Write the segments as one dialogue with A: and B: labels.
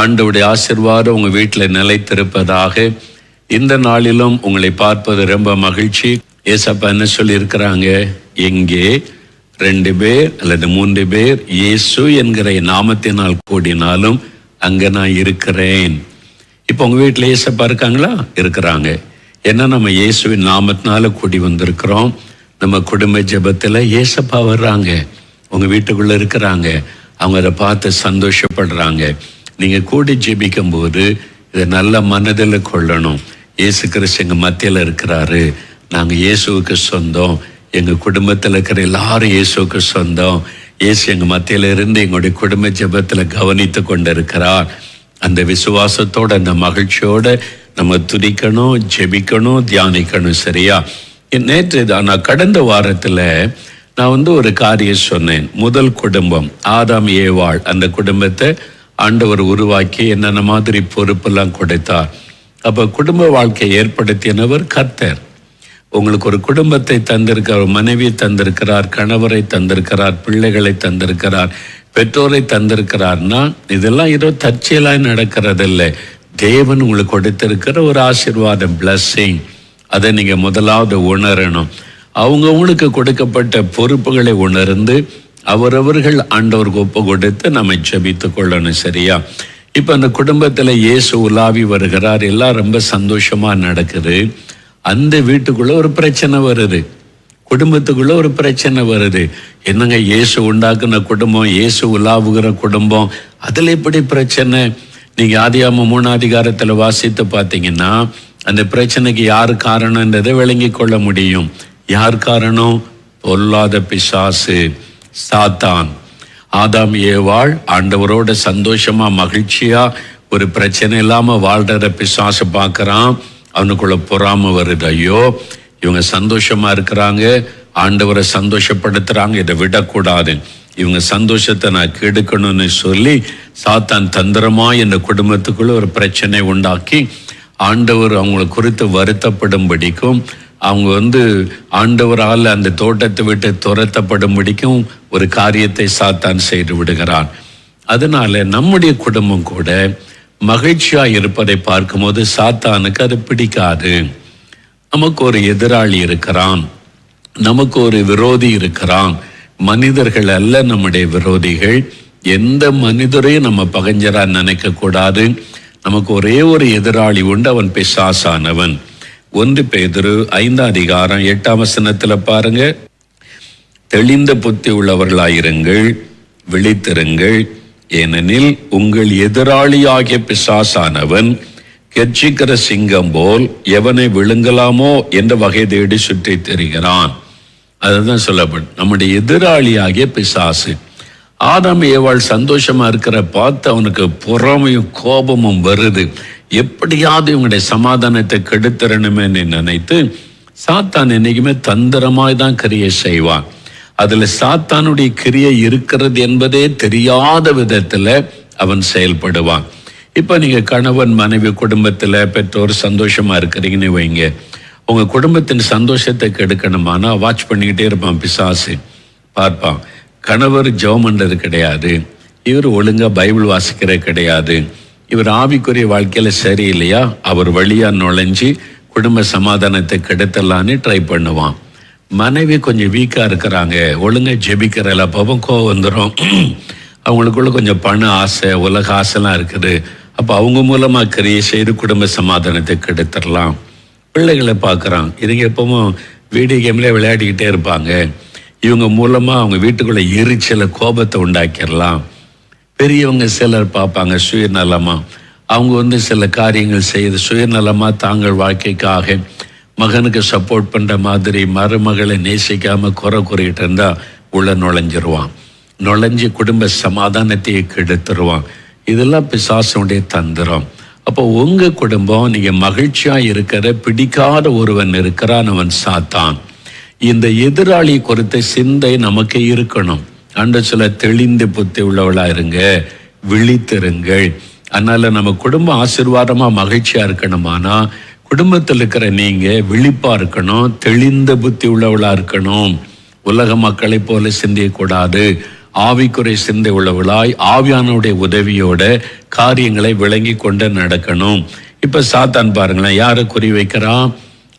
A: ஆண்டவருடைய ஆசீர்வாதம் உங்க வீட்டில் நிலைத்திருப்பதாக. இந்த நாளிலும் உங்களை பார்ப்பது ரொம்ப மகிழ்ச்சி. ஏசப்பா என்ன சொல்லி இருக்கிறாங்க? எங்கே 2 பேர் அல்லது 3 பேர் இயேசு என்கிற நாமத்தினால் கூடினாலும் அங்க நான் இருக்கிறேன். இப்போ உங்க வீட்டில் ஏசப்பா இருக்காங்களா? இருக்கிறாங்க. ஏன்னா நம்ம இயேசுவின் நாமத்தினால கூடி வந்திருக்கிறோம். நம்ம குடும்ப ஜெபத்துல ஏசப்பா வர்றாங்க, உங்க வீட்டுக்குள்ள இருக்கிறாங்க. அவங்க அதை பார்த்து சந்தோஷப்படுறாங்க. நீங்க கூடி ஜெபிக்கும் போது இதை நல்ல மனதில் கொள்ளணும். இயேசு கிறிஸ்து எங்க மத்தியில இருக்கிறாரு, நாங்க இயேசுவுக்கு சொந்தம், எங்க குடும்பத்தில் இருக்கிற எல்லாரும் இயேசுவுக்கு சொந்தம். இயேசு எங்க மத்தியில இருந்து எங்களுடைய குடும்ப ஜெபத்துல கவனித்து கொண்டு இருக்கிறார். அந்த விசுவாசத்தோட, அந்த மகிழ்ச்சியோட நம்ம துதிக்கணும், ஜெபிக்கணும், தியானிக்கணும். சரியா? நேற்று நான் கடந்த வாரத்துல நான் ஒரு காரியம் சொன்னேன். முதல் குடும்பம் ஆதாம் ஏவாள், அந்த குடும்பத்தை ஆண்டவர் உருவாக்கி என்னென்ன மாதிரி பொறுப்பெல்லாம் கொடுத்தார். அப்ப குடும்ப வாழ்க்கையை ஏற்படுத்தினவர் கர்த்தர். உங்களுக்கு ஒரு குடும்பத்தை தந்திருக்கிறார், மனைவி தந்திருக்கிறார், கணவரை தந்திருக்கிறார், பிள்ளைகளை தந்திருக்கிறார், பெற்றோரை தந்திருக்கிறார்னா இதெல்லாம் ஏதோ தற்செயலாய் நடக்கிறதில்லை. தேவன் உங்களுக்கு கொடுத்திருக்கிற ஒரு ஆசீர்வாதம், பிளஸ்ஸிங். அதை நீங்க முதலாவது உணரணும். அவங்கவுங்களுக்கு கொடுக்கப்பட்ட பொறுப்புகளை உணர்ந்து அவரவர்கள் ஆண்டவருக்கு ஒப்பு கொடுத்து நம்ம ஜெபித்து கொள்ளணும். சரியா? இப்ப அந்த குடும்பத்துல இயேசு உலாவி வருகிறார், எல்லாம் ரொம்ப சந்தோஷமா நடக்குது. அந்த வீட்டுக்குள்ள ஒரு பிரச்சனை வருது, குடும்பத்துக்குள்ள ஒரு பிரச்சனை வருது. என்னங்க, இயேசு உண்டாக்குன குடும்பம், இயேசு உலாவுகிற குடும்பம், அதுல எப்படி பிரச்சனை? நீங்க ஆதியாகமம் 3 அதிகாரத்துல வாசித்து பார்த்தீங்கன்னா அந்த பிரச்சனைக்கு யார் காரணம்ன்றதை விளங்கி கொள்ள முடியும். யார் காரணம்? பொல்லாத பிசாசு, சாத்தான். ஆதாம் ஏவாள் ஆண்டவரோட சந்தோஷமா மகிழ்ச்சியா ஒரு பிரச்சனை இல்லாம வாழ்ற பிசாசு பார்க்கறான். அவனுக்குள்ள பொறாமை வருது. ஐயோ, இவங்க சந்தோஷமா இருக்கிறாங்க, ஆண்டவரை சந்தோஷப்படுத்துறாங்க, இதை விடக்கூடாது, இவங்க சந்தோஷத்தை நான் கெடுக்கணும்னு சொல்லி சாத்தான் தந்திரமா இந்த குடும்பத்துக்குள்ள ஒரு பிரச்சனை உண்டாக்கி ஆண்டவர் அவங்களை குறித்து வருத்தப்படும்படிக்கும், அவங்க ஆண்டவரால் அந்த தோட்டத்தை விட்டு துரத்தப்படும்படிக்கும் ஒரு காரியத்தை சாத்தான் செய்து விடுகிறான். அதனால நம்முடைய குடும்பம் கூட மகிழ்ச்சியா இருப்பதை பார்க்கும்போது சாத்தானுக்கு அது பிடிக்காது. நமக்கு ஒரு எதிராளி இருக்கிறான், நமக்கு ஒரு விரோதி இருக்கிறான். மனிதர்கள் அல்ல நம்முடைய விரோதிகள். எந்த மனிதரையும் நம்ம பகைஞரா நினைக்க கூடாது. நமக்கு ஒரே ஒரு எதிராளி உண்டு, அவன் பிசாசானவன். 1 பேதுரு 5 அதிகாரம் 8ஆம் வசனத்துல பாருங்க, தெளிந்த புத்தி உள்ளவர்களாயிருங்கள், விழித்திருங்கள், ஏனெனில் உங்கள் எதிராளியாகிய பிசாசானவன் கெர்ச்சிக்கிற சிங்கம் போல் எவனை விழுங்கலாமோ என்ற வகை தேடி சுற்றி திரிகிறான். அதுதான் சொல்லப்படும். நம்முடைய எதிராளியாகிய பிசாசு. ஆதாம் ஏவாள் சந்தோஷமா இருக்கிற பார்த்து அவனுக்கு பொறாமையும் கோபமும் வருது. எப்படியாவது இவங்களுடைய சமாதானத்தை கெடுத்துறணுமே நினைத்து சாத்தான் என்னைக்குமே தந்திரமாய் தான் கிரியை செய்வான். அதுல சாத்தானுடைய கிரியை இருக்கிறது என்பதே தெரியாத விதத்துல அவன் செயல்படுவான். இப்ப நீங்க கணவன் மனைவி குடும்பத்துல பெற்றோர் சந்தோஷமா இருக்கிறீங்கன்னு வைங்க, உங்க குடும்பத்தின் சந்தோஷத்தை கெடுக்கணுமானா வாட்ச் பண்ணிக்கிட்டே இருப்பான் பிசாசு. பார்ப்பான், கணவர் ஜெபம் பண்றது கிடையாது, இவர் ஒழுங்கா பைபிள் வாசிக்கிறது கிடையாது, இவர் ஆவிக்குரிய வாழ்க்கையில சரியில்லையா, அவர் வழியா நுழைஞ்சு குடும்ப சமாதானத்தை கெடுத்தலான்னு ட்ரை பண்ணுவான். மனைவி கொஞ்சம் வீக்கா இருக்கிறாங்க, ஒழுங்கா ஜெபிக்கிறல, பாவம் கோவம் வந்துடும். அவங்களுக்குள்ள கொஞ்சம் பண ஆசை, உலக ஆசைலாம் இருக்குது. அப்போ அவங்க மூலமா கிரியை செய்து குடும்ப சமாதானத்தை கெடுத்துடலாம். பிள்ளைகளை பார்க்குறான், இதுங்க எப்பவும் வீடியோ கேம்ல விளையாடிக்கிட்டே இருப்பாங்க, இவங்க மூலமா அவங்க வீட்டுக்குள்ள எரிச்சலை கோபத்தை உண்டாக்கிடலாம். பெரியவங்க சிலர் பார்ப்பாங்க சுயநலமா, அவங்க சில காரியங்கள் செய்து சுயநலமா தாங்கள் வாழ்க்கைக்காக மகனுக்கு சப்போர்ட் பண்ற மாதிரி மருமகளை நேசிக்காம குறை கூறிட்டு இருந்தா உள்ள நுழைஞ்சிருவான். நுழைஞ்சு குடும்ப சமாதானத்தையே கெடுத்துருவான். இதெல்லாம் பிசாசுடைய தந்திரம். அப்போ உங்க குடும்பம், நீங்க மகிழ்ச்சியா இருக்கிற பிடிக்காத ஒருவன் இருக்கிறான், அவன் சாத்தான். இந்த எதிராளி குறித்த சிந்தை நமக்கு இருக்கணும். அன்று சில தெளிந்த புத்தி உள்ளவளா இருங்க, விழித்திருங்கள். அதனால நம்ம குடும்பம் ஆசீர்வாதமா மகிழ்ச்சியா இருக்கணுமானா குடும்பத்தில் இருக்கிற நீங்க விழிப்பா இருக்கணும், தெளிந்த புத்தி உள்ளவளா இருக்கணும். உலக மக்களை போல சிந்தியக்கூடாது. ஆவிக்குறை சிந்தை உள்ளவளாய் ஆவியானுடைய உதவியோட காரியங்களை விளங்கி கொண்டு நடக்கணும். இப்ப சாத்தான் பாருங்களேன், யாரை குறி வைக்கிறான்?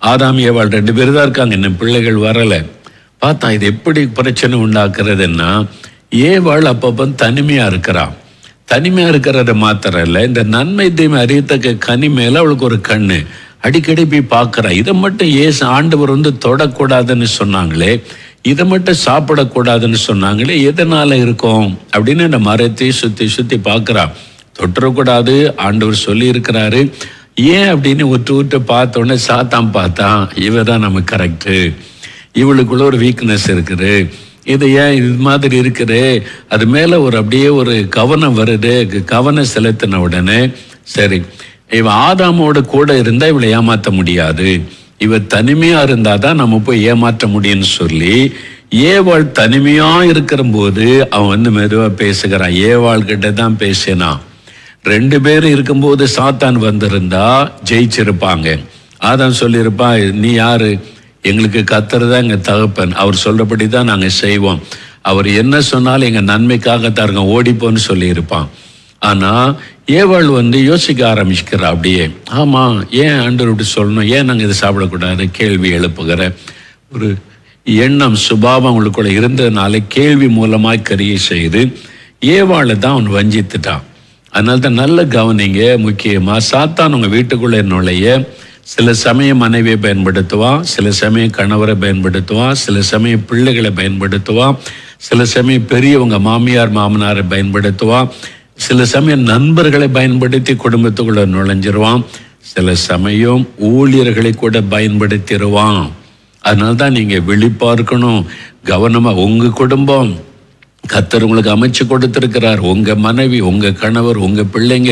A: ஆதாம் ஏவாள் 2 பேர் தான் இருக்காங்க, இன்னும் பிள்ளைகள் வரல. பார்த்தா இது எப்படி பிரச்சனை உண்டாக்குறதுன்னா, ஏவாள் அப்பப்போ தனிமையா இருக்கிறான். தனிமையா இருக்கிறத மாத்திரம் இல்லை, இந்த நன்மை தீமை அறியத்தக்க கனி மேல அவளுக்கு ஒரு கண்ணு, அடிக்கடி போய் பார்க்கிறா. இதை மட்டும் ஆண்டவர் தொடக்கூடாதுன்னு சொன்னாங்களே, இதை மட்டும் சாப்பிடக்கூடாதுன்னு சொன்னாங்களே, எதனால இருக்கும் அப்படின்னு இந்த மரத்தை சுத்தி சுத்தி பார்க்கிறா. தொற்றக்கூடாது ஆண்டவர் சொல்லி இருக்கிறாரு. ஏன் அப்படின்னு விட்டு பார்த்த உடனே சாத்தான் பார்த்தான், இவ தான் நமக்கு கரெக்டு, இவளுக்குள்ள ஒரு வீக்னஸ் இருக்குது, இது ஏன் இது மாதிரி இருக்குது, அது மேல அப்படியே ஒரு கவனம் வருது. கவனம் செலுத்தின உடனே சரி, இவன் ஆதாமோட கூட இருந்தா இவளை ஏமாற்ற முடியாது, இவ தனிமையா இருந்தாதான் நம்ம போய் ஏமாற்ற முடியும்னு சொல்லி ஏவாள் தனிமையா இருக்கிற போது அவன் மெதுவா பேசுகிறான். ஏவாள் கிட்ட தான் பேசினான். 2 பேர் இருக்கும்போது சாத்தான் வந்திருந்தா ஜெயிச்சிருப்பாங்க. ஆதாம் சொல்லியிருப்பான், நீ யாரு, எங்களுக்கு கர்த்தர் தான் எங்க தகப்பன், அவர் சொல்றபடி தான் நாங்க செய்வோம், அவர் என்ன சொன்னாலும் எங்க நன்மைக்காக தாருங்க, ஓடிப்போன்னு சொல்லியிருப்பான். ஆனா ஏவாள் யோசிக்க ஆரம்பிக்கிறா. அப்படியே ஆமா, ஏன் ஆண்டவர் இப்படி சொல்லணும், ஏன் நாங்க இதை சாப்பிடக்கூடாது கேள்வி எழுப்புகிற ஒரு எண்ணம் சுபாவம் அவங்களுக்குள்ள இருந்ததுனால கேள்வி மூலமாய் கரியை செய்து ஏவாளை தான் அவன் வஞ்சித்துட்டான். அதனால தான் நல்ல கவனிங்க. முக்கியமா சாத்தான் உங்க வீட்டுக்குள்ள நுழைய சில சமயம் மனைவியை பயன்படுத்துவான், சில சமயம் கணவரை பயன்படுத்துவான், சில சமயம் பிள்ளைகளை பயன்படுத்துவான், சில சமயம் பெரியவங்க மாமியார் மாமனாரை பயன்படுத்துவான், சில சமயம் நண்பர்களை பயன்படுத்தி குடும்பத்துக்குள்ள நுழைஞ்சிருவான், சில சமயம் ஊழியர்களை கூட பயன்படுத்திடுவான். அதனால்தான் நீங்க விழிப்பா இருக்கணும், கவனமா. உங்க குடும்பம் கர்த்தர் உங்களுக்கு அமைச்சு கொடுத்திருக்கிறார், உங்க மனைவி, உங்க கணவர், உங்க பிள்ளைங்க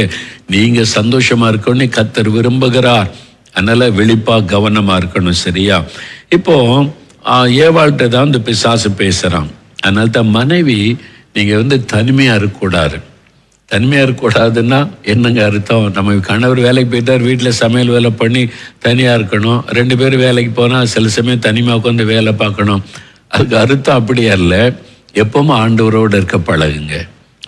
A: நீங்க சந்தோஷமா இருக்கணும்னு கர்த்தர் விரும்புகிறார். அதனால விழிப்பா கவனமா இருக்கணும். சரியா? இப்போ ஏவாள்கிட்ட தான் இந்த பிசாசு பேசுறான். அதனால தான் மனைவி நீங்க தனிமையா இருக்கக்கூடாது. தனிமையா இருக்கக்கூடாதுன்னா என்னங்க அர்த்தம்? நம்ம கணவர் வேலைக்கு போயிட்டார், வீட்டில் சமையல் வேலை பண்ணி தனியா இருக்கணும். 2 பேர் வேலைக்கு போனா சில சமயம் தனிமையா உட்காந்து வேலை பார்க்கணும். அதுக்கு அர்த்தம் அப்படியே இல்லை. எப்பவுமே ஆண்டவரோடு இருக்க பழகுங்க.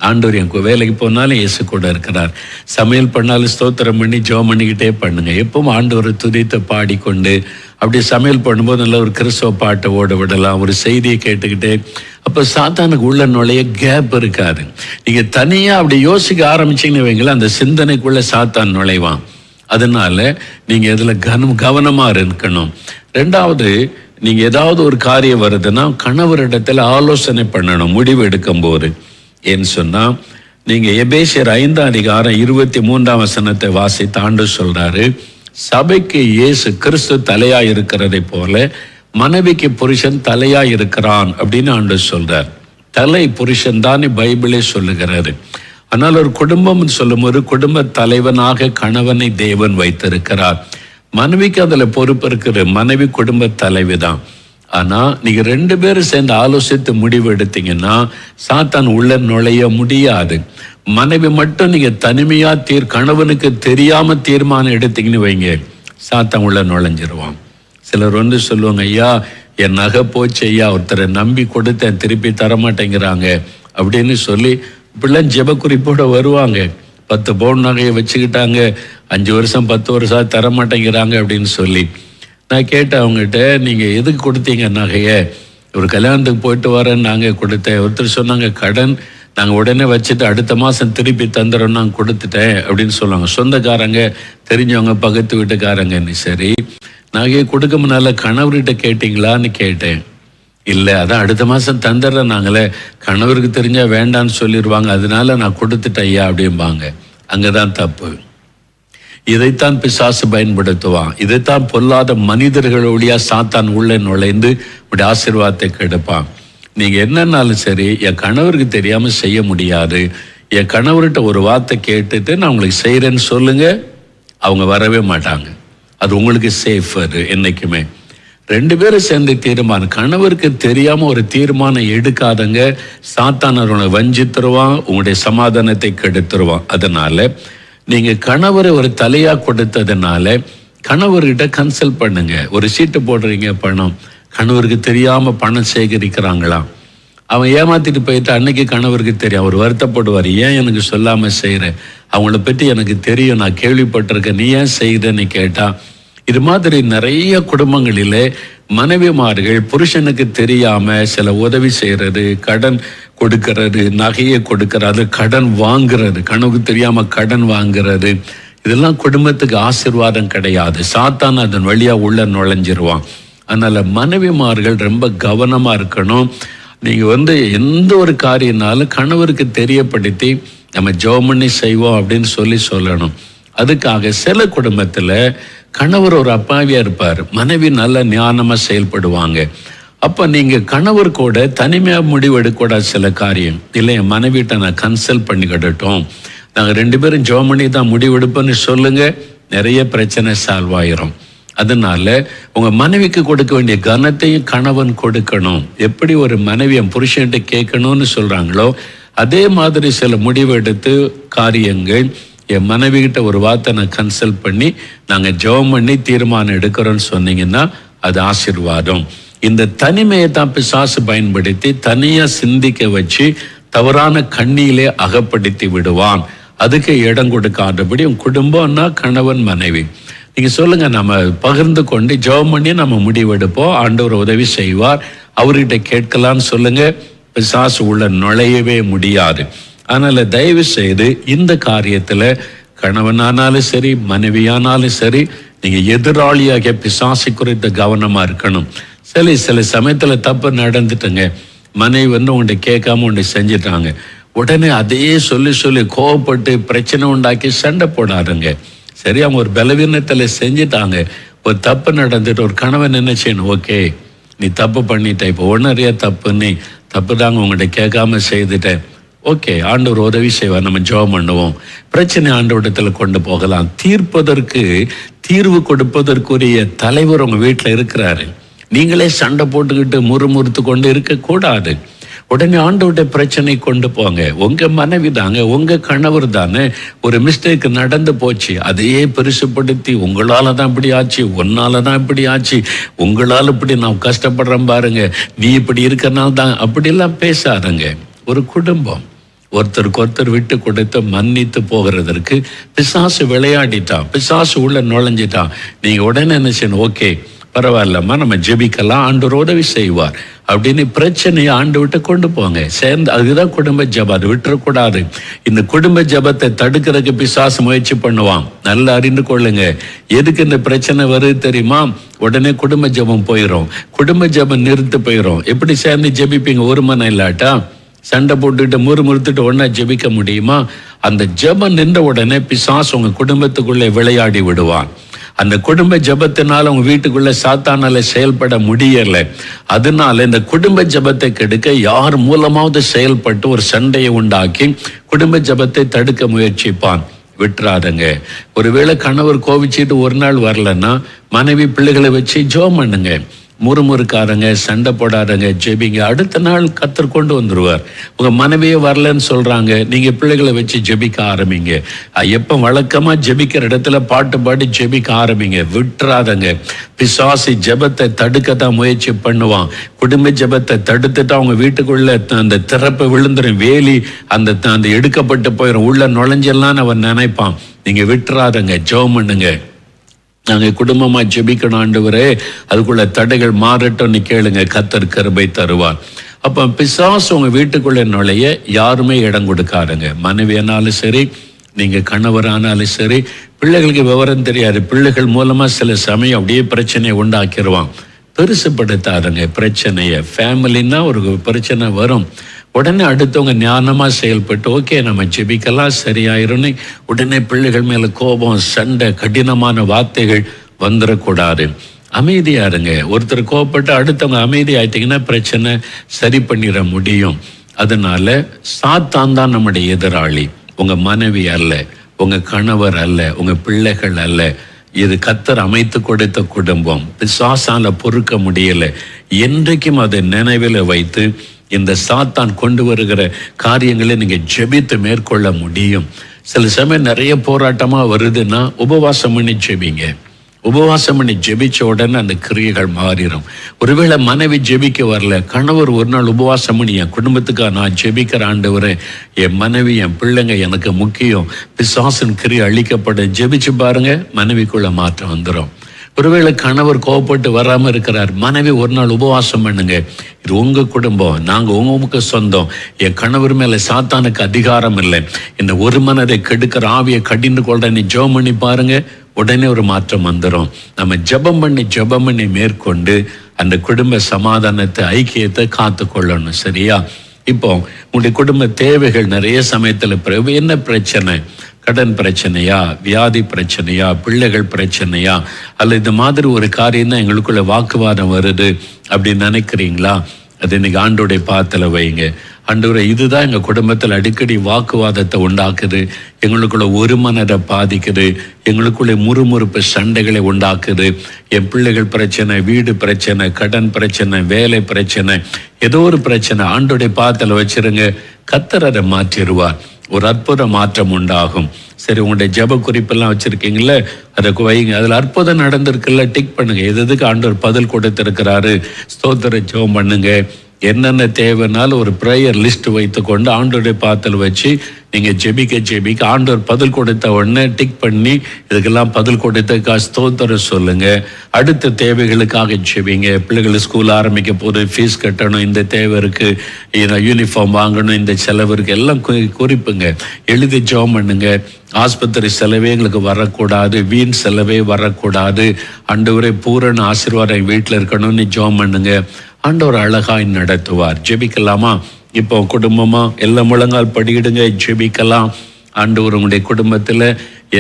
A: ஆண்டவர் என் வேலைக்கு போனாலும் இயேசு கூட இருக்கிறார், சமையல் பண்ணாலும் ஸ்தோத்திரம் பண்ணி ஜெபம் பண்ணிக்கிட்டே பண்ணுங்க. எப்பவும் ஆண்டவரை துதித்து பாடிக்கொண்டு அப்படி சமையல் பண்ணும்போது நல்ல ஒரு கிறிஸ்தவ பாட்டை ஓட விடலாம், ஒரு செய்தியை கேட்டுக்கிட்டு. அப்போ சாத்தானுக்கு உள்ள நுழைய கேப் இருக்காது. நீங்க தனியா அப்படி யோசிக்க ஆரம்பிச்சீங்கன்னு வைங்களேன், அந்த சிந்தனைக்குள்ள சாத்தான் நுழைவான். அதனால நீங்க இதுல கவனமா இருக்கணும். 2வது, நீங்க ஏதாவது ஒரு காரியம் வருதுன்னா கணவரிடத்துல ஆலோசனை பண்ணணும் முடிவு எடுக்கும் போது. ஏன்னு சொன்னா, நீங்க எபேசியர் 5:23 வாசித்து ஆண்டவர் சொல்றாரு, சபைக்கு இயேசு கிறிஸ்து தலையா இருக்கிறதை போல மனைவிக்கு புருஷன் தலையா இருக்கிறான் அப்படின்னு ஆண்டவர் சொல்றார். தலை புருஷன் தான் பைபிளே சொல்லுகிறாரு. ஆனால் ஒரு குடும்பம் சொல்லும் ஒரு குடும்ப தலைவனாக கணவனை தேவன் வைத்திருக்கிறார். மனைவிக்கு அதுல பொறுப்பு இருக்கிற மனைவி குடும்ப தலைவிதான். ஆனா நீங்க 2 பேரும் சேர்ந்து ஆலோசித்து முடிவு எடுத்தீங்கன்னா சாத்தான் உள்ள நுழைய முடியாது. மனைவி மட்டும் நீங்க தனிமையா கணவனுக்கு தெரியாம தீர்மானம் எடுத்தீங்கன்னு வைங்க, சாத்தான் உள்ள நுழைஞ்சிருவான். சிலர் சொல்லுவாங்க, ஐயா என் நகை போச்சு ஐயா, ஒருத்தரை நம்பி கொடுத்தேன் திருப்பி தரமாட்டேங்கிறாங்க அப்படின்னு சொல்லி இப்படிலாம் ஜெப குறிப்போட வருவாங்க. 10 பவுன் நகையை வச்சுக்கிட்டாங்க, 5 வருஷம் 10 வருஷம் தரமாட்டேங்கிறாங்க அப்படின்னு சொல்லி. நான் கேட்டேன் அவங்ககிட்ட, நீங்க எதுக்கு கொடுத்தீங்க நகையை? ஒரு கல்யாணத்துக்கு போயிட்டு வரேன்னு நாங்க கொடுத்தேன். ஒருத்தர் சொன்னாங்க, கடன் நாங்கள் உடனே வச்சுட்டு அடுத்த மாதம் திருப்பி தந்துடுறோம், நான் கொடுத்துட்டேன் அப்படின்னு சொல்லுவாங்க. சொந்தக்காரங்க, தெரிஞ்சவங்க, பக்கத்து வீட்டுக்காரங்கன்னு. சரி, நகையை கொடுக்க முன்னால கணவர்கிட்ட கேட்டிங்களான்னு கேட்டேன். இல்லை, அதான் அடுத்த மாதம் தந்துடுறேன் நாங்களே, கணவருக்கு தெரிஞ்சா வேண்டான்னு சொல்லிடுவாங்க, அதனால நான் கொடுத்துட்டேன் ஐயா அப்படிம்பாங்க. அங்கதான் தப்பு. இதைத்தான் பிசாசு பயன்படுத்துவான். இதைத்தான் பொல்லாத மனிதர்களுடைய சாத்தான் உள்ளே நுழைந்து இப்படி ஆசீர்வாதத்தை கெடுப்பான். நீங்க என்னன்னாலும் சரி, என் கணவருக்கு தெரியாம செய்ய முடியாது, என் கணவர்கிட்ட ஒரு வார்த்தை கேட்டுட்டு நான் உங்களுக்கு செய்யறேன்னு சொல்லுங்க, அவங்க வரவே மாட்டாங்க. அது உங்களுக்கு சேஃபர். என்னைக்குமே 2 பேரும் சேர்ந்து தீர்மானம், கணவருக்கு தெரியாம ஒரு தீர்மானம் எடுக்காதங்க. சாத்தான் அவனை வஞ்சித்துருவான், உங்களுடைய சமாதானத்தை கெடுத்துருவான். அதனால நீங்க கணவரை ஒரு தலையா கொடுத்ததுனால கணவர்கிட்ட கன்சல்ட் பண்ணுங்க. ஒரு சீட்டு போடுறீங்க, பணம் கணவருக்கு தெரியாம பணம் சேகரிக்கிறாங்களா, அவன் ஏமாத்திட்டு போயிட்டு அன்னைக்கு கணவருக்கு தெரியும். அவர் வருத்தப்படுவார், ஏன் எனக்கு சொல்லாமல் செய்கிற, அவங்கள பற்றி எனக்கு தெரியும், நான் கேள்விப்பட்டிருக்கேன், நீ ஏன் செய்கிறேன்னு கேட்டா. இது மாதிரி நிறைய குடும்பங்களிலே மனைவிமார்கள் புருஷனுக்கு தெரியாம சில உதவி செய்யறது, கடன் கொடுக்கறது, நகையை கொடுக்கறது, கடன் வாங்குறது, கணவனுக்கு தெரியாம கடன் வாங்குறது, இதெல்லாம் குடும்பத்துக்கு ஆசீர்வாதம் கிடையாது. சாத்தான் அதன் வழியா உள்ள நுழைஞ்சிருவான். அதனால மனைவிமார்கள் ரொம்ப கவனமா இருக்கணும். நீங்க எந்த ஒரு காரியம்னாலும் கணவருக்கு தெரியப்படுத்தி நம்ம ஜெபம் பண்ணி செய்வோம் அப்படின்னு சொல்லணும். அதுக்காக சில குடும்பத்துல கணவர் ஒரு அப்பாவியா இருப்பார், மனைவி நல்ல ஞானமா செயல்படுவாங்க. அப்ப நீங்க கணவர் கூட தனிமையா முடிவெடுக்கூடாது. சில காரியம் இல்லை, என் மனைவிட்ட நான் கன்சல்ட் பண்ணிக்கிடட்டும், நாங்கள் 2 பேரும் ஜெபம் பண்ணி தான் முடிவெடுப்போன்னு சொல்லுங்க, நிறைய பிரச்சனை சால்வ் ஆயிரும். அதனால உங்க மனைவிக்கு கொடுக்க வேண்டிய கனத்தையும் கணவன் கொடுக்கணும். எப்படி ஒரு மனைவி என் புருஷன்கிட்ட கேட்கணும்னு சொல்றாங்களோ, அதே மாதிரி சில முடிவெடுத்து காரியங்கள், என் மனைவி கிட்ட ஒரு வார்த்தை நான் கன்சல்ட் பண்ணி நாங்கள் ஜெபம் பண்ணி தீர்மானம் எடுக்கிறோன்னு சொன்னீங்கன்னா அது ஆசீர்வாதம். இந்த தனிமையை தான் பிசாசு பயன்படுத்தி தனியா சிந்திக்க வச்சு தவறான கண்ணியிலே அகப்படுத்தி விடுவான். அதுக்கு இடம் கொடுக்காதபடி உன் குடும்பம்னா கணவன் மனைவி நீங்க சொல்லுங்க, நம்ம பகிர்ந்து கொண்டு ஜெபம் பண்ணி நம்ம முடிவெடுப்போம், ஆண்டவர் உதவி செய்வார், அவர்கிட்ட கேட்கலான்னு சொல்லுங்க. பிசாசு உள்ள நுழையவே முடியாது. அதனால தயவு செய்து இந்த காரியத்துல கணவனானாலும் சரி மனைவியானாலும் சரி நீங்க எதிராளியாக பிசாசு குறித்த கவனமா இருக்கணும். சில சமயத்துல தப்பு நடந்துட்டுங்க, மனைவி உங்கள்கிட்ட கேட்காம உன்னை செஞ்சிட்டாங்க, உடனே அதையே சொல்லி கோவப்பட்டு பிரச்சனை உண்டாக்கி சண்டை போடாருங்க. சரி, அவங்க ஒரு பலவீனத்துல செஞ்சிட்டாங்க, ஒரு தப்பு நடந்துட்டு ஒரு கணவன் என்ன செய்யணும், ஓகே நீ தப்பு பண்ணிட்ட, இப்போ ஒன்னறியா தப்பு, நீ தப்பு தாங்க உங்கள்கிட்ட கேட்காம செய்துட்டேன், ஓகே ஆண்டவர் உதவி செய்வார், நம்ம ஜெபம் பண்ணுவோம், பிரச்சனை ஆண்டவரிடத்துல கொண்டு போகலாம். தீர்வு கொடுப்பதற்குரிய தலைவர் உங்க வீட்டில் இருக்கிறாரு. நீங்களே சண்டை போட்டுக்கிட்டு முறுமுறுத்து கொண்டு இருக்கக்கூடாது. உடனே ஆண்டவருடைய பிரச்சனை கொண்டு போங்க. உங்க மனைவி தாங்க, உங்க கணவர் தானே, ஒரு மிஸ்டேக் நடந்து போச்சு, அதையே பெருசுப்படுத்தி உங்களால தான் இப்படி ஆச்சு, உன்னால தான் இப்படி ஆச்சு, உங்களால் இப்படி நான் கஷ்டப்படுறேன் பாருங்க, நீ இப்படி இருக்கிறனால தான், அப்படிலாம் பேசாதங்க. ஒரு குடும்பம் ஒருத்தருக்கு ஒருத்தர் விட்டு கொடுத்து மன்னித்து போகிறதற்கு பிசாசு விளையாடிட்டான், பிசாசு உள்ள நுழைஞ்சிட்டான். நீங்க உடனே என்ன செய்யணும், ஓகே பரவாயில்லம்மா நம்ம ஜெபிக்கலாம், ஆண்டவர் உதவி செய்வார் அப்படின்னு பிரச்சனையை ஆண்டு விட்டு கொண்டு போங்க. சேர்ந்து அதுதான் குடும்ப ஜெபம், அது விட்டுறக்கூடாது. இந்த குடும்ப ஜெபத்தை தடுக்கிறதுக்கு பிசாசு முயற்சி பண்ணுவான். நல்லா அறிந்து கொள்ளுங்க. எதுக்கு இந்த பிரச்சனை வருது தெரியுமா? உடனே குடும்ப ஜெபம் போயிடும், குடும்ப ஜெபம் நிறுத்து போயிடும். எப்படி சேர்ந்து ஜெபிப்பீங்க? ஒரு மனம் இல்லாட்டா சண்டை போட்டுக்கிட்டு முறுமுறுத்துட்டு ஒன்னா ஜெபிக்க முடியுமா? அந்த ஜெபம் நின்ற உடனே பிசாசு உங்க குடும்பத்துக்குள்ளே விளையாடி விடுவான். அந்த குடும்ப ஜெபத்தினால உங்க வீட்டுக்குள்ள சாத்தானால செயல்பட முடியல. அதனால இந்த குடும்ப ஜெபத்தை கெடுக்க யார் மூலமாவது செயல்பட்டு ஒரு சண்டையை உண்டாக்கி குடும்ப ஜெபத்தை தடுக்க முயற்சிப்பான். விட்டுறாதங்க. ஒருவேளை கணவர் கோவிச்சிட்டு ஒரு நாள் வரலன்னா மனைவி பிள்ளைகளை வச்சு ஜெபம் பண்ணுங்க. முறுமுறுக்காரங்க, சண்டை போடாதங்க, ஜெபிங்க. அடுத்த நாள் கர்த்தர் கொண்டு வந்துருவார். உங்க மனைவியே வரலன்னு சொல்றாங்க, நீங்க பிள்ளைகளை வச்சு ஜெபிக்க ஆரம்பிங்க. எப்ப வழக்கமா ஜெபிக்கிற இடத்துல பாட்டு பாடி ஜெபிக்க ஆரம்பிங்க. விட்டுறாதங்க. பிசாசி ஜெபத்தை தடுக்கத்தான் முயற்சி பண்ணுவான். குடும்ப ஜெபத்தை தடுத்துட்டு அவங்க வீட்டுக்குள்ள அந்த திறப்பு விழுந்துரும், வேலி அந்த எடுக்கப்பட்டு போயிடும், உள்ள நுழைஞ்செல்லாம் அவன் நினைப்பான். நீங்க விட்டுறாதங்க, ஜெபம் பண்ணுங்க. நாங்கள் குடும்பமா ஜெபிக்கணும், ஆண்டவரே அதுக்குள்ள தடைகள் மாறட்டும்னு கேளுங்க, கர்த்தர் கிருபை தருவார். அப்ப பிசாசு உங்க வீட்டுக்குள்ள நுழைய யாருமே இடம் கொடுக்காதுங்க. மனைவியானாலும் சரி, நீங்க கணவரானாலும் சரி, பிள்ளைகளுக்கு விவரம் தெரியாது, பிள்ளைகள் மூலமா சில சமயம் அப்படியே பிரச்சனையை உண்டாக்கிடுவான். பெருசுப்படுத்தாதுங்க பிரச்சனைய. ஃபேமிலின்னா ஒரு பிரச்சனை வரும், உடனே அடுத்தவங்க ஞானமா செயல்பட்டு ஓகே நம்ம ஜெபிக்கலாம் சரியாயிரும்னு உடனே பிள்ளைகள் மேல கோபம், சண்டை, கடினமான வார்த்தைகள் வந்துடக்கூடாது. அமைதியா இருங்க. ஒருத்தர் கோபப்பட்டு அடுத்தவங்க அமைதி ஆயிட்டீங்கன்னா பிரச்சனை சரி பண்ணிட முடியும். அதனால சாத்தான் தான் நம்முடைய எதிராளி, உங்க மனைவி அல்ல, உங்க கணவர் அல்ல, உங்க பிள்ளைகள் அல்ல. இது கர்த்தர் அமைத்து கொடுத்த குடும்பம். பிசாசால பொறுக்க முடியல. என்றைக்கும் அதை நினைவில் வைத்து இந்த சாத்தான் கொண்டு வருகிற காரியங்களை நீங்க ஜெபித்து மேற்கொள்ள முடியும். சில சமயம் நிறைய போராட்டமா வருதுன்னா உபவாசம் பண்ணி ஜெபிங்க. உபவாசம் பண்ணி ஜெபிச்ச உடனே அந்த கிரியைகள் மாறிடும். ஒருவேளை மனைவி ஜெபிக்க வரல, கணவர் ஒரு நாள் உபவாசம் பண்ணி என் குடும்பத்துக்காக நான் ஜெபிக்கிற ஆண்டவரே, என் மனைவி என் பிள்ளைங்க எனக்கு முக்கியம், பிசாசின் கிரியை அழிக்கப்பட ஜெபிச்சு பாருங்க, மனைவிக்குள்ள மாற்றம் வந்துடும். ஒருவேளை கணவர் கோவப்பட்டு வராமல் இருக்கிறார், மனைவி ஒரு நாள் உபவாசம் பண்ணுங்க, இது உங்க குடும்பம், நாங்கள் உங்களுக்கு சொந்தம், என் கணவர் மேலே சாத்தானுக்கு அதிகாரம் இல்லை, இந்த ஒரு மனதை கெடுக்கிற ஆவியை கடிந்து கொள்ள நீ ஜெபம் பண்ணி பாருங்க, உடனே ஒரு மாற்றம் வந்துடும். நம்ம ஜெபம் பண்ணி மேற்கொண்டு அந்த குடும்ப சமாதானத்தை ஐக்கியத்தை காத்து கொள்ளணும். சரியா? இப்போ உங்களுடைய குடும்ப தேவைகள் நிறைய சமயத்தில் என்ன பிரச்சனை? கடன் பிரச்சனையா, வியாதி பிரச்சனையா, பிள்ளைகள் பிரச்சனையா, அல்ல இந்த மாதிரி ஒரு காரியம் தான் எங்களுக்குள்ள வாக்குவாதம் வருது அப்படின்னு நினைக்கிறீங்களா? அது இன்னைக்கு ஆண்டோடைய பாத்துல வைங்க. ஆண்டவரே, இதுதான் எங்கள் குடும்பத்தில் அடிக்கடி வாக்குவாதத்தை உண்டாக்குது, எங்களுக்குள்ள ஒரு மனதை பாதிக்குது, எங்களுக்குள்ள முறுமுறுப்பு சண்டைகளை உண்டாக்குது, என் பிள்ளைகள் பிரச்சனை, வீடு பிரச்சனை, கடன் பிரச்சனை, வேலை பிரச்சனை, ஏதோ ஒரு பிரச்சனை. ஆண்டோடைய பாத்துல வச்சிருங்க, கர்த்தர் அதை மாற்றிடுவார், ஒரு அற்புத மாற்றம் உண்டாகும். சரி, உங்களுடைய ஜெப குறிப்பெல்லாம் வச்சிருக்கீங்களே, அதை வைங்க. அதில் அற்புதம் நடந்திருக்குல்ல, டிக் பண்ணுங்க. எதுக்கு ஆண்டவர் பதில் கொடுத்திருக்கிறாரு, ஸ்தோத்திர ஜெபம் பண்ணுங்க. என்னென்ன தேவைனாலும் ஒரு ப்ரேயர் லிஸ்ட் வைத்து கொண்டு ஆண்டோடைய பாத்தில் வச்சு நீங்கள் ஜெபிக்க ஆண்டவர் பதில் கொடுத்த உடனே டிக் பண்ணி இதுக்கெல்லாம் பதில் கொடுத்த ஸ்தோத்திரம் சொல்லுங்க. அடுத்த தேவைகளுக்காக ஜெபிங்க. பிள்ளைகள் ஸ்கூல் ஆரம்பிக்க போது ஃபீஸ் கட்டணும், இந்த தேவை இருக்கு, யூனிஃபார்ம் வாங்கணும், இந்த செலவு இருக்கு, எல்லாம் குறிப்புங்க, எழுதி ஜெபம் பண்ணுங்க. ஆஸ்பத்திரி செலவே எங்களுக்கு வரக்கூடாது, வீண் செலவே வரக்கூடாது, ஆண்டவரே பூரண ஆசீர்வாதம் வீட்டில் இருக்கணும்னு ஜெபம் பண்ணுங்க. ஆண்டவர் அழகாய் நடத்துவார். ஜெபிக்கலாமா? இப்போ குடும்பமா எல்லாம் முழங்கால் படியிடுங்க, ஜெபிக்கலாம். ஆண்டவர் உங்களுடைய குடும்பத்தில்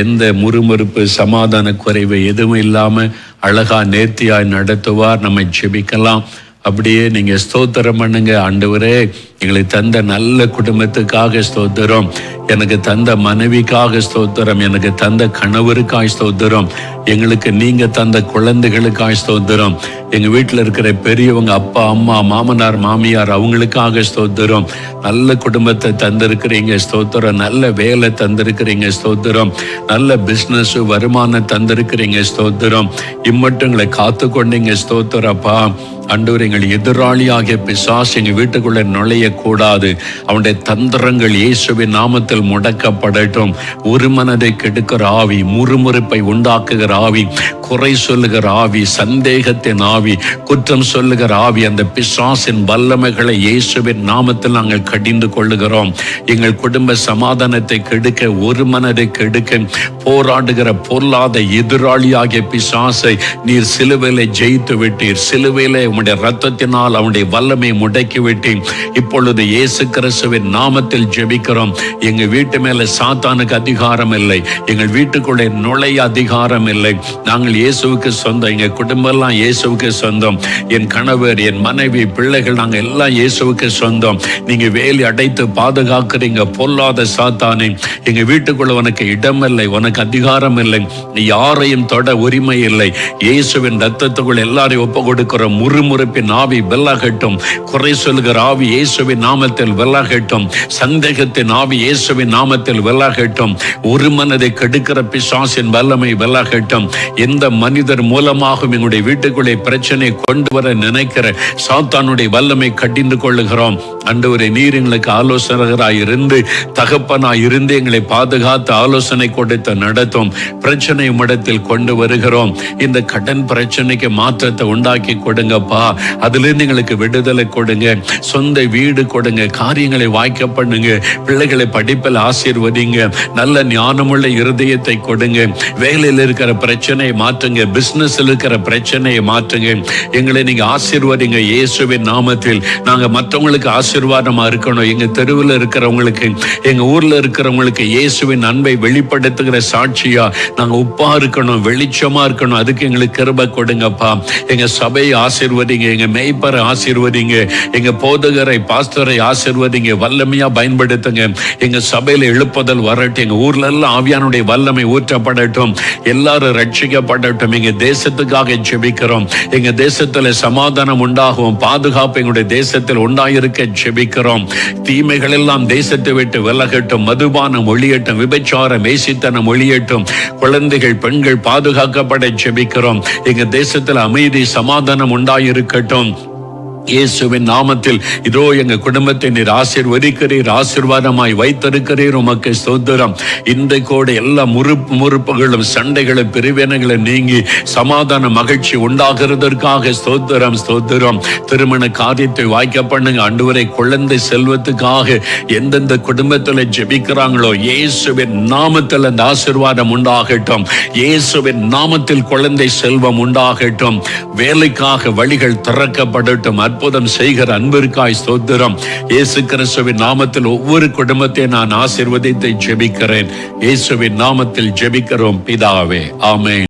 A: எந்த முறுமுறுப்பு சமாதான குறைவு எதுவும் இல்லாமல் அழகா நேர்த்தியாய் நடத்துவார். நம்ம ஜெபிக்கலாம். அப்படியே நீங்க ஸ்தோத்திரம் பண்ணுங்க. ஆண்டவரே, எங்களுக்கு தந்த நல்ல குடும்பத்துக்காக ஸ்தோத்திரம், எனக்கு தந்த மனைவிக்காக ஸ்தோத்திரம், எனக்கு தந்த கணவருக்காய் ஸ்தோத்திரம், எங்களுக்கு நீங்க தந்த குழந்தைகளுக்காய் ஸ்தோத்திரம், எங்க வீட்டில் இருக்கிற பெரியவங்க அப்பா அம்மா மாமனார் மாமியார் அவங்களுக்காக ஸ்தோத்திரம். நல்ல குடும்பத்தை தந்திருக்கிறீங்க ஸ்தோத்திரம், நல்ல வேலை தந்திருக்கிறீங்க ஸ்தோத்திரம், நல்ல பிஸ்னஸ் வருமானம் தந்திருக்கிறீங்க ஸ்தோத்திரம், இம்மட்டும் எங்களை காத்து கொண்டீங்க ஸ்தோத்திரப்பா. ஆண்டவர், எங்கள் எதிராளியாகிய பிசாசு எங்கள் வீட்டுக்குள்ளே நுழையக்கூடாது, அவனுடைய தந்திரங்கள் இயேசுவின் நாமத்தில் முடக்கப்படட்டும். ஒரு மனதை கெடுக்கிற ஆவி, முறுமுறுப்பை உண்டாக்குகிற ஆவி, குறை சொல்லுகிற ஆவி, சந்தேகத்தின் ஆவி, குற்றம் சொல்லுகிற ஆவி, அந்த பிசாசின் வல்லமைகளை இயேசுவின் நாமத்தில் நாங்கள் கடிந்து கொள்ளுகிறோம். எங்கள் குடும்ப சமாதானத்தை கெடுக்க, ஒரு மனதை கெடுக்க போராடுகிற பொல்லாத எதிராளியாகிய பிசாசை நீர் சிலுவையிலே ஜெயித்து விட்டீர். சிலுவையிலே உம்முடைய ரத்தத்தினால் அவனுடைய வல்லமை முடக்கி விட்டேன். இப்பொழுது இயேசு கிறிஸ்துவின் நாமத்தில் ஜெபிக்கிறோம். எங்க வீட்டு மேல சாத்தானுக்கு அதிகாரம் இல்லை, எங்கள் வீட்டுக்குள்ளே நுழைய அதிகாரம் இல்லை. நாங்கள் இயேசுவுக்கு சொந்தம், எங்க குடும்பம் எல்லாம் இயேசுவுக்கு சொந்தம், என் கணவர், என் மனைவி, பிள்ளைகள், நாங்கள் எல்லாம் இயேசுவுக்கு சொந்தம். நீங்க வேலி அடைத்து பாதுகாக்கிறீங்க. பொல்லாத சாத்தானே, எங்க வீட்டுக்குள்ள உனக்கு இடம் இல்லை, உனக்கு அதிகாரம் இல்லை, நீ யாரையும் தொட உரிமை இல்லை. இயேசுவின் ரத்தத்துக்குள் எல்லாரையும் ஒப்பு கொடுக்கிற முறுமுறுப்பின் ஆவி வெல்லாகட்டும், குறை சொல்கிற ஆவி இயேசுவின் நாமத்தில் வெல்லாகட்டும், சந்தேகத்தின் ஆவி இயேசுவின் நாமத்தில் வெல்லாகட்டும், ஒரு மனதை கெடுக்கிற பிசாசின் வல்லமை வெல்லாகட்டும். எந்த மனிதர் மூலமாகவும் எங்களுடைய வீட்டுக்குள்ளே பிரச்சனை கொண்டு வர நினைக்கிற சாத்தானுடைய வல்லமை கடிந்து கொள்ளுகிறோம். ஆண்டவரே, நீர் எங்களுக்கு ஆலோசகராய் இருந்து, தகப்பனாய் இருந்து எங்களை பாதுகாத்து ஆலோசனை கொடுத்து நடத்தும். பிரச்சனை இடத்தில் கொண்டு வருகிறோம். இந்த கடன் பிரச்சனைக்கு மாற்றத்தை உண்டாக்கி கொடுங்கப்பா, அதிலிருந்து எங்களுக்கு விடுதலை கொடுங்க, சொந்த வீடு கொடுங்க, காரியங்களை வாய்க்க பண்ணுங்க, பிள்ளைகளை படிப்பில் ஆசீர்வதிங்க, நல்ல ஞானமுள்ள இருதயத்தை கொடுங்க, வேலையில் இருக்கிற பிரச்சனையை மாற்றுங்க, பிசினஸ்ல இருக்கிற பிரச்சனையை மாற்றுங்க, எங்களை நீங்க ஆசீர்வதிங்க இயேசுவின் நாமத்தில். நாங்க மற்றவங்களுக்கு ஆசீர்வாதமா இருக்கணும். எங்க தெருவில் இருக்கிறவங்களுக்கு, எங்க ஊர்ல இருக்கிறவங்களுக்கு இயேசுவின் அன்பை வெளிப்படுத்துகிற சாட்சியா நாங்க உப்பா இருக்கணும், வெளிச்சமா இருக்கணும். அதுக்கு எங்களுக்கு கிருபை கொடுங்கப்பா. எங்க சபையை ஆசீர்வதிங்க, எங்க மேய்ப்பரை ஆசீர்வதிங்க, எங்க போதகரை பாஸ்டரை ஆசீர்வதிங்க, வல்லமையா பயன்படுத்துங்க. எங்க சபையில எழுப்புதல் வரட்டும், எங்க ஊர்ல எல்லாம் ஆவியானுடைய வல்லமை ஊற்றப்படட்டும், எல்லாரும் ரட்சிக்கப்படட்டும். எங்க தேசத்துக்காக ஜெபிக்கிறோம். எங்க தேசத்துல சமாதானம் உண்டாகும், பாதுகாப்பு எங்களுடைய தேசத்தில் உண்டாயிருக்க ஜெபிக்கிறோம். தீமைகள் எல்லாம் தேசத்தை விட்டு விலகட்டும், மதுபானம் ஒழியட்டும், விபச்சாரம் வேசித்தனம் ஒழியட்டும், குழந்தைகள் பெண்கள் பாதுகாக்கப்பட ஜெபிக்கிறோம். எங்க தேசத்தில் அமைதி சமாதானம் உண்டாயிருக்கட்டும். இயேசுவின் நாமத்தில் இதோ எங்க குடும்பத்தை நீர் ஆசீர்வதிக்கிறீர், ஆசீர்வாதமாய் வைத்திருக்கிறீர். உமக்கு ஸ்தோத்திரம். இன்றைக்கோடு எல்லா முறுப்புகளும் சண்டைகளும் பிரிவினைகளும் நீங்கி சமாதான மகிழ்ச்சி உண்டாகிறதற்காக ஸ்தோத்திரம், ஸ்தோத்திரம். திருமண காரியத்தை வாய்க்க பண்ணுங்க ஆண்டவரே. குழந்தை செல்வத்துக்காக எந்தெந்த குடும்பத்தில் ஜெபிக்கிறாங்களோ இயேசுவின் நாமத்தில் அந்த ஆசீர்வாதம் உண்டாகட்டும். இயேசுவின் நாமத்தில் குழந்தை செல்வம் உண்டாகட்டும். வேலைக்காக வழிகள் திறக்கப்படட்டும். அற்புதம் செய்கிற அன்பிற்காய் ஸ்தோத்திரம். இயேசு கிறிஸ்துவின் நாமத்தில் ஒவ்வொரு குடும்பத்தை நான் ஆசீர்வதித்து ஜெபிக்கிறேன். இயேசுவின் நாமத்தில் ஜெபிக்கிறோம் பிதாவே, ஆமென்.